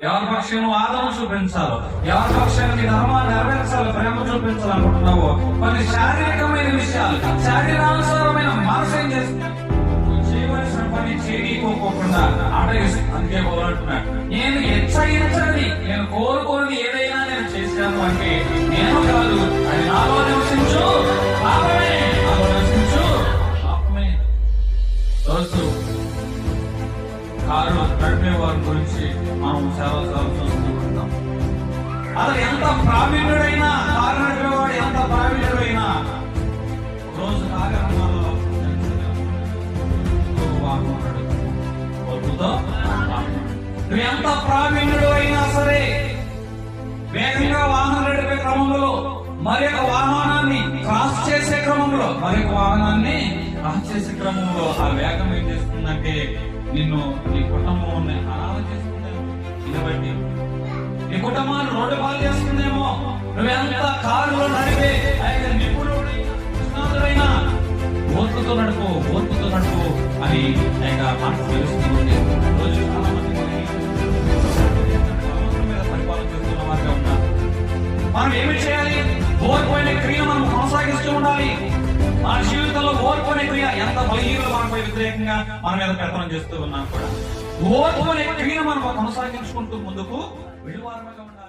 ఎవరి పక్షాన్ని ఆదరణ చూపించాలో, ఎవరి పక్షాన్ని ధర్మాన్ని నెరవేర్చాలో, ప్రేమ చూపించాలనుకుంటున్నావో, కొన్ని శారీరకమైన విషయాలు, శారీరానుసారమైన మనసు ఏం చేస్తుంది, చేయవలసిన పని చేయకోకుండా ఆటగిస్తుంది. అందుకే పోరాడుతున్నాడు, నేను హెచ్చరించని, నేను కోరుకోని ఏదైనా నేను చేశాను అంటే నేను కాదు, అది నాలో నివసించు పాపమే, నాలో నివసించు పాపమే. రోజు కారు నడిపే వారి గురించి మనం చాలా చూస్తూ ఉంటాం. అతను ఎంత ప్రావీణ్యుడైనా, కారు నడిపేవాడు ఎంత ప్రావీణ్యుడైనా రోజు కార్యక్రమాల్లో నువ్వు ఎంత ప్రావీణ్యుడు అయినా సరే వేగంగా వాహనం నడిపే క్రమంలో మరొక వాహనాన్ని క్రాస్ చేసే క్రమంలో ఆ వేగం ఏం చేస్తుందంటే నిన్ను, నీ కుటుంబం అనాథ చేస్తుందేమో, ఇటువంటి నీ కుటుంబాన్ని రోడ్డు పాలు చేస్తుందేమో. నువ్వెంత కారులో నడిపే నిపుణుడైనా ఓర్పుతో నడుపు అని మనకు తెలుస్తుంది. రోజు చాలా మంది పరిపాలన చేస్తున్న వారిగా ఉన్నారు. మనం ఏమి చేయాలి? ఓర్పు అనే క్రియను మనం కొనసాగిస్తూ ఉండాలి. మన జీవితంలో ఓర్పు అనే క్రియ ఎంత బలహీనలు మనపై వ్యతిరేకంగా మన మీద పెత్తనం చేస్తూ ఉన్నాం కూడా ఓర్పు అనే క్రియను మనం కొనసాగించుకుంటూ ముందుకు వెళ్ళివారముగా ఉండాలి.